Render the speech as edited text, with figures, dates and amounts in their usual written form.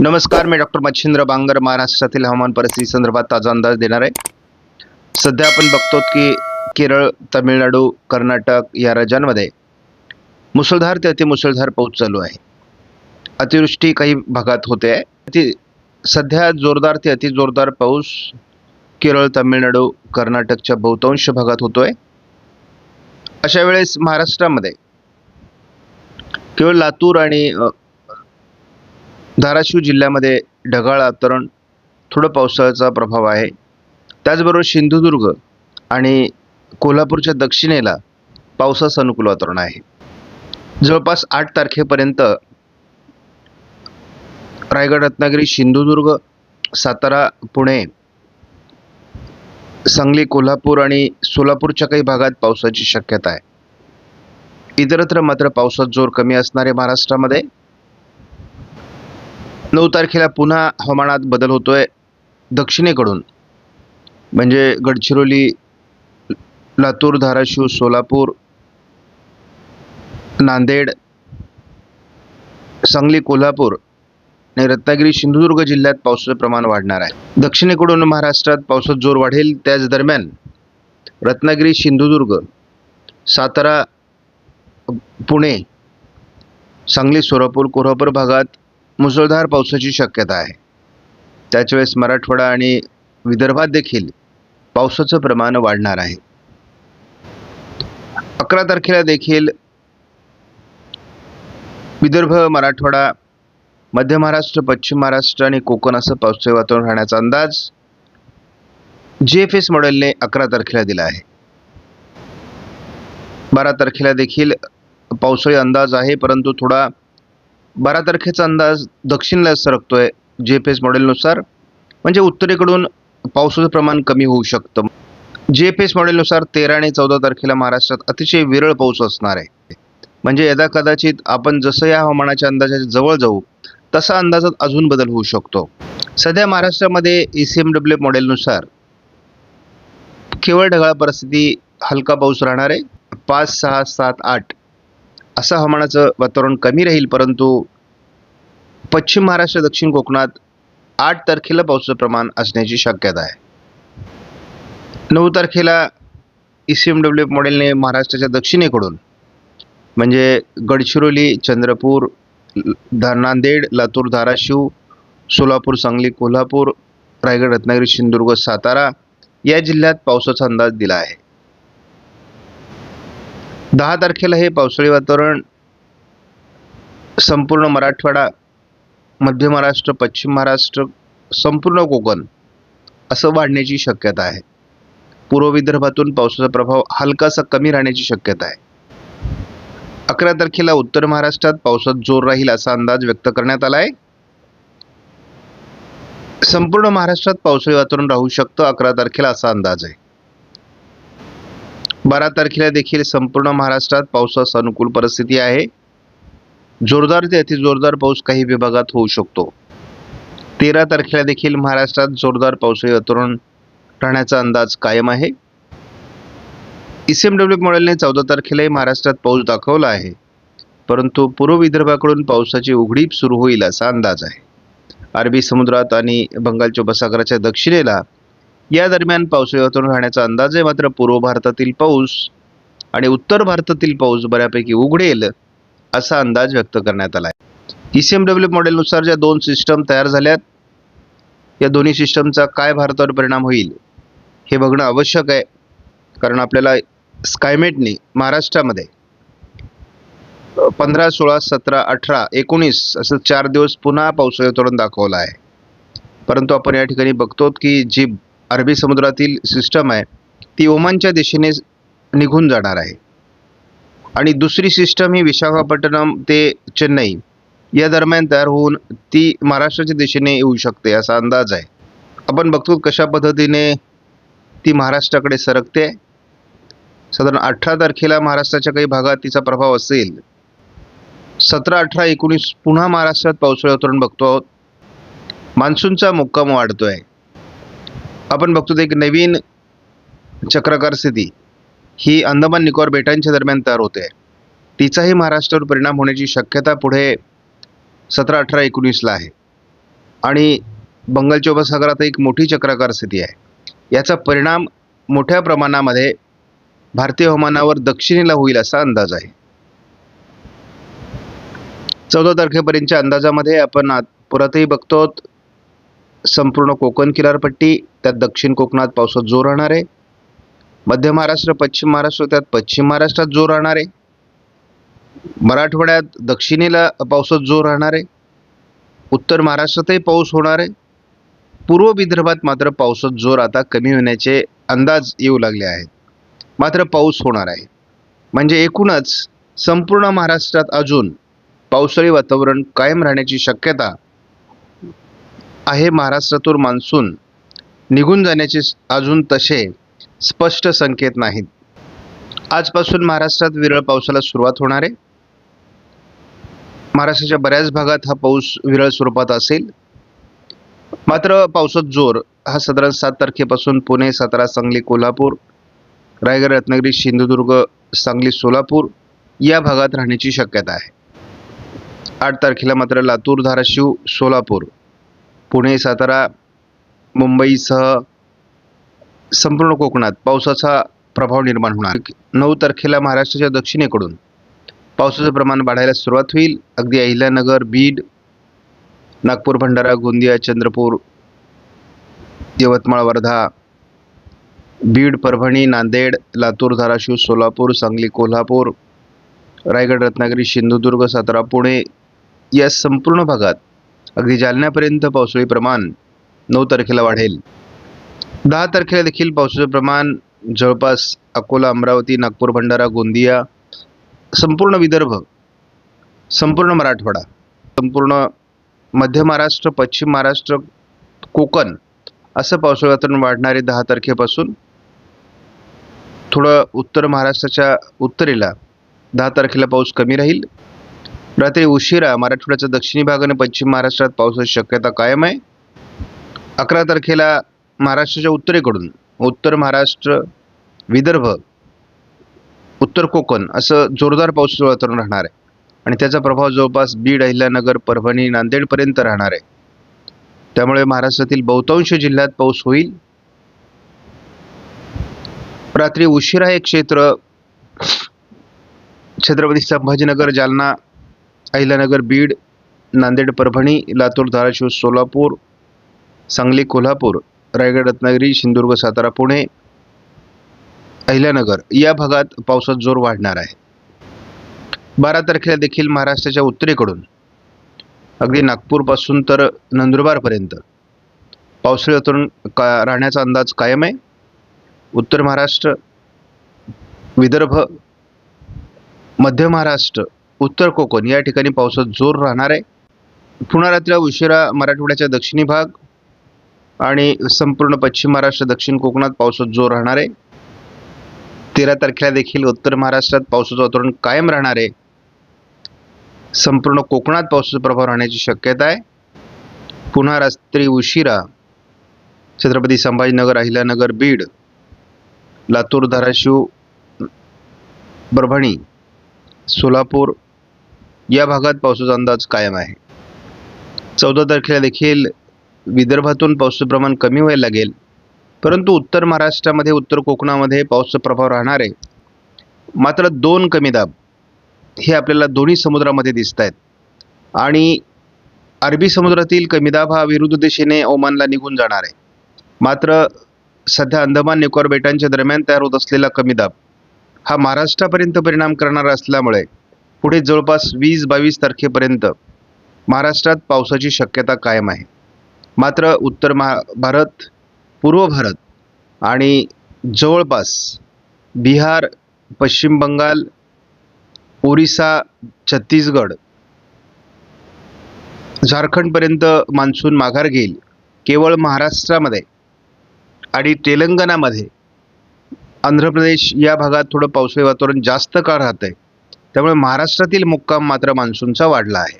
नमस्कार, मी डॉक्टर मच्छिंद्र बांगर महाराष्ट्रातील हवामान परिस्थिती संदर्भात ताजा अंदाज देणार आहे. सध्या आपण बघतो की केरळ, तमिळनाडू, कर्नाटक या राज्यांमध्ये मुसळधार ते अतिमुसळधार पाऊस चालू आहे. अतिवृष्टी काही भागात होते आहे. सध्या जोरदार ते अतिजोरदार पाऊस केरळ, तमिळनाडू, कर्नाटकच्या बहुतांश भागात होतोय. अशा वेळेस महाराष्ट्रामध्ये केवळ लातूर आणि धाराशिव जिल्ह्यामध्ये ढगाळ वातावरण, थोडं पावसाचा प्रभाव आहे. त्याचबरोबर सिंधुदुर्ग आणि कोल्हापूरच्या दक्षिणेला पावसाचं अनुकूल वातावरण आहे. जवळपास 8 तारखेपर्यंत रायगड, रत्नागिरी, सिंधुदुर्ग, सातारा, पुणे, सांगली, कोल्हापूर आणि सोलापूरच्या काही भागात पावसाची शक्यता आहे. इतरत्र मात्र पावसाचा जोर कमी असणार आहे. महाराष्ट्रामध्ये 9 तारखेला पुन्हा हवामानात बदल होतोय. दक्षिणेकडून म्हणजे गडचिरोली, लातूर, धाराशिव, सोलापूर, नांदेड, सांगली, कोल्हापूर आणि रत्नागिरी, सिंधुदुर्ग जिल्ह्यात पावसाचं प्रमाण वाढणार आहे. दक्षिणेकडून महाराष्ट्रात पावसाचा जोर वाढेल. त्याच दरम्यान रत्नागिरी, सिंधुदुर्ग, सातारा, पुणे, सांगली, सोलापूर, कोल्हापूर भागात मुसळधार पावसाची शक्यता आहे. त्याच वेळेस मराठवाडा आणि विदर्भात देखील पावसाचं प्रमाण वाढणार आहे. 11 तारखेला देखील विदर्भ, मराठवाडा, मध्य महाराष्ट्र, पश्चिम महाराष्ट्र आणि कोकण असं पावसाचं वातावरण राहण्याचा अंदाज GFS मॉडेलने 11 तारखेला दिला आहे. 12 तारखेला देखील पावसाळी अंदाज आहे, परंतु थोडा 12 तारखेचा अंदाज दक्षिणेला सरकतोय GFS मॉडेलनुसार, म्हणजे उत्तरेकडून पावसाचं प्रमाण कमी होऊ शकतं. GFS मॉडेलनुसार 13 आणि 14 तारखेला महाराष्ट्रात अतिशय विरळ पाऊस असणार आहे. म्हणजे यदा कदाचित आपण जसं या हवामानाच्या अंदाजाच्या जवळ जाऊ तसा अंदाजात अजून बदल होऊ शकतो. सध्या महाराष्ट्रामध्ये ECMW मॉडेलनुसार केवळ ढगाळ परिस्थिती, हलका पाऊस राहणार आहे. 5, 6, 7, 8 असं हवामानाचं वातावरण कमी राहील, परंतु पश्चिम महाराष्ट्र, दक्षिण कोकणात 8 तारखेला पावसाचं प्रमाण असण्याची शक्यता आहे. 9 तारखेला ECMW मॉडेलने महाराष्ट्राच्या दक्षिणेकडून म्हणजे गडचिरोली, चंद्रपूर, नांदेड, लातूर, धाराशिव, सोलापूर, सांगली, कोल्हापूर, रायगड, रत्नागिरी, सिंधुदुर्ग, सातारा या जिल्ह्यात पावसाचा अंदाज दिला आहे. 10 तारखेला हे पावसाळी वातावरण संपूर्ण मराठवाडा, मध्य महाराष्ट्र, पश्चिम महाराष्ट्र, संपूर्ण कोकण असं वाढण्याची शक्यता आहे. पूर्व विदर्भातून पावसाचा प्रभाव हलकासा कमी राहण्याची शक्यता आहे. 11 तारखेला उत्तर महाराष्ट्रात पावसाचा जोर राहील असा अंदाज व्यक्त करण्यात आला आहे. संपूर्ण महाराष्ट्रात पावसाळी वातावरण राहू शकतं 11 तारखेला असा अंदाज आहे. 12 तारखेला देखील संपूर्ण महाराष्ट्रात पावसास अनुकूल परिस्थिती आहे. जोरदार ते अतिजोरदार पाऊस काही विभागात होऊ शकतो. 13 तारखेला देखील महाराष्ट्रात जोरदार पावसाळी वातावरण राहण्याचा अंदाज कायम आहे. ECMW मॉडेलने 14 तारखेलाही महाराष्ट्रात पाऊस दाखवला आहे, परंतु पूर्व विदर्भाकडून पावसाची उघडीप सुरू होईल असा अंदाज आहे. अरबी समुद्रात आणि बंगालच्या उपसागराच्या दक्षिणेला या दरम्यान पावसाळी वातावरण राहण्याचा अंदाज आहे. मात्र पूर्व भारतातील पाऊस आणि उत्तर भारतातील पाऊस बऱ्यापैकी उघडेल असा अंदाज व्यक्त करण्यात आला आहे. ECMW मॉडेलनुसार ज्या 2 सिस्टम तयार झाल्यात, या दोन्ही सिस्टमचा काय भारतावर परिणाम होईल हे बघणं आवश्यक आहे. कारण आपल्याला स्कायमेटने महाराष्ट्रामध्ये 15, 16, 17, 18, 19 असं 4 दिवस पुन्हा पावसाळी वातावरण दाखवलं आहे. परंतु आपण या ठिकाणी बघतो की जी अरबी समुद्रातील सिस्टम आहे ती ओमानच्या दिशेने निघून जाणार आहे आणि दुसरी सिस्टम ही विशाखापट्टणम ते चेन्नई या दरम्यान तयार होऊन ती महाराष्ट्राच्या दिशेने येऊ शकते असा अंदाज आहे. आपण बघतो कशा पद्धतीने ती महाराष्ट्राकडे सरकते. साधारण 18 तारखेला महाराष्ट्राच्या काही भागात तिचा प्रभाव असेल. 17, 18, 19 पुन्हा महाराष्ट्रात पावसाळी वातावरण बघतो आहोत. मान्सूनचा मुक्काम वाढतोय. आपण बघतो एक नवीन चक्राकार स्थिती ही अंदमान निकोबार बेटांच्या दरम्यान तयार होते. तिचाही महाराष्ट्रावर परिणाम होण्याची शक्यता पुढे 17, 18, 19 ला आहे. आणि बंगालच्या उपसागरात एक मोठी चक्राकार स्थिती आहे. याचा परिणाम मोठ्या प्रमाणामध्ये भारतीय हवामानावर दक्षिणेला होईल असा अंदाज आहे. 14 तारखेपर्यंतच्या अंदाजामध्ये आपण परतही बघतो, संपूर्ण कोकण किनारपट्टी, त्यात दक्षिण कोकणात पावसात जोर राहणार आहे. मध्य महाराष्ट्र, पश्चिम महाराष्ट्र, त्यात पश्चिम महाराष्ट्रात जोर राहणार आहे. मराठवाड्यात दक्षिणेला पावसात जोर राहणार आहे. उत्तर महाराष्ट्रातही पाऊस होणार आहे. पूर्व विदर्भात मात्र पावसात जोर आता कमी होण्याचे अंदाज येऊ लागले आहेत. मात्र पाऊस होणार आहे. म्हणजे एकूणच संपूर्ण महाराष्ट्रात अजून पावसाळी वातावरण कायम राहण्याची शक्यता आहे. महाराष्ट्रातून मान्सून निघून जाण्याचे अजून तसे स्पष्ट संकेत नाहीत. आजपासून महाराष्ट्रात विरळ पावसाला सुरुवात होणार आहे. महाराष्ट्राच्या बऱ्याच भागात हा पाऊस विरळ स्वरूपात असेल. मात्र पावसात जोर हा साधारण 7 तारखेपासून पुणे, सातारा, सांगली, कोल्हापूर, रायगड, रत्नागिरी, सिंधुदुर्ग, सांगली, सोलापूर या भागात राहण्याची शक्यता आहे. 8 तारखेला मात्र लातूर, धाराशिव, सोलापूर, पुणे, सातारा, मुंबईसह संपूर्ण कोकणात पावसाचा प्रभाव निर्माण होणार. 9 तारखेला महाराष्ट्राच्या दक्षिणेकडून पावसाचं प्रमाण वाढायला सुरुवात होईल. अगदी अहिल्यानगर, बीड, नागपूर, भंडारा, गोंदिया, चंद्रपूर, यवतमाळ, वर्धा, बीड, परभणी, नांदेड, लातूर, धाराशिव, सोलापूर, सांगली, कोल्हापूर, रायगड, रत्नागिरी, सिंधुदुर्ग, सातारा, पुणे या संपूर्ण भागात अगदी जालन्यापर्यंत पावसाळी प्रमाण 9 तारखेला वाढेल. 10 तारखेला देखील पावसाचं प्रमाण जवळपास अकोला, अमरावती, नागपूर, भंडारा, गोंदिया, संपूर्ण विदर्भ, संपूर्ण मराठवाडा, संपूर्ण मध्य महाराष्ट्र, पश्चिम महाराष्ट्र, कोकण असं पावसाळी वातावरण वाढणार आहे. 10 तारखेपासून थोडं उत्तर महाराष्ट्राच्या उत्तरेला 10 तारखेला पाऊस कमी राहील. रात्री उशिरा मराठवाड्याचा दक्षिणी भाग आणि पश्चिम महाराष्ट्रात पावसाची शक्यता कायम आहे. 11 तारखेला महाराष्ट्राच्या उत्तरेकडून उत्तर महाराष्ट्र, विदर्भ, उत्तर कोकण असं जोरदार पावसाचं वातावरण राहणार आहे आणि त्याचा प्रभाव जवळपास बीड, अहिल्यानगर, परभणी, नांदेडपर्यंत राहणार आहे. त्यामुळे महाराष्ट्रातील बहुतांश जिल्ह्यात पाऊस होईल. रात्री उशिरा हे क्षेत्र छत्रपती संभाजीनगर, जालना, अहिल्यानगर, बीड, नांदेड, परभणी, लातूर, धाराशिव, सोलापूर, सांगली, कोल्हापूर, रायगड, रत्नागिरी, सिंधुदुर्ग, सातारा, पुणे, अहिल्यानगर या भागात पावसाचा जोर वाढणार आहे. 12 तारखेला देखील महाराष्ट्राच्या उत्तरेकडून अगदी नागपूरपासून तर नंदुरबारपर्यंत पावसाळी वातावरण राहण्याचा अंदाज कायम आहे. उत्तर महाराष्ट्र, विदर्भ, मध्य महाराष्ट्र, उत्तर कोकण या ठिकाणी पावसाचा जोर राहणार आहे. पुन्हा रात्री उशिरा मराठवाड्याच्या दक्षिणी भाग आणि संपूर्ण पश्चिम महाराष्ट्र, दक्षिण कोकणात पावसाचा जोर राहणार आहे. 13 तारखेला देखील उत्तर महाराष्ट्रात पावसाचं वातावरण कायम राहणार आहे. संपूर्ण कोकणात पावसाचा प्रभाव राहण्याची शक्यता आहे. पुन्हा रात्री उशिरा छत्रपती संभाजीनगर, अहिल्यानगर, बीड, लातूर, धाराशिव, परभणी, सोलापूर या भागात पावसाचा अंदाज कायम आहे. 14 तारखेला देखील विदर्भातून पावसाचं प्रमाण कमी व्हायला लागेल. परंतु उत्तर महाराष्ट्रामध्ये, उत्तर कोकणामध्ये पावसाचा प्रभाव राहणार आहे. मात्र 2 कमी दाब हे आपल्याला दोन्ही समुद्रामध्ये दिसत आहेत आणि अरबी समुद्रातील कमी दाब हा विरुद्ध दिशेने ओमानला निघून जाणार आहे. मात्र सध्या अंदमान निकोबार बेटांच्या दरम्यान तयार होत असलेला कमी दाब हा महाराष्ट्रापर्यंत परिणाम करणारा असल्यामुळे पुढे जवळपास 20-22 तारखेपर्यंत महाराष्ट्रात पावसाची शक्यता कायम आहे. मात्र उत्तर भारत, पूर्व भारत आणि जवळपास बिहार, पश्चिम बंगाल, ओरिसा, छत्तीसगड, झारखंडपर्यंत मान्सून माघार घेईल. केवळ महाराष्ट्रामध्ये आणि तेलंगणामध्ये, आंध्र प्रदेश या भागात थोडं पावसाळी वातावरण जास्त काळ राहतंय. त्यामुळे महाराष्ट्रातील मुक्काम मात्र मान्सूनचा वाढला आहे.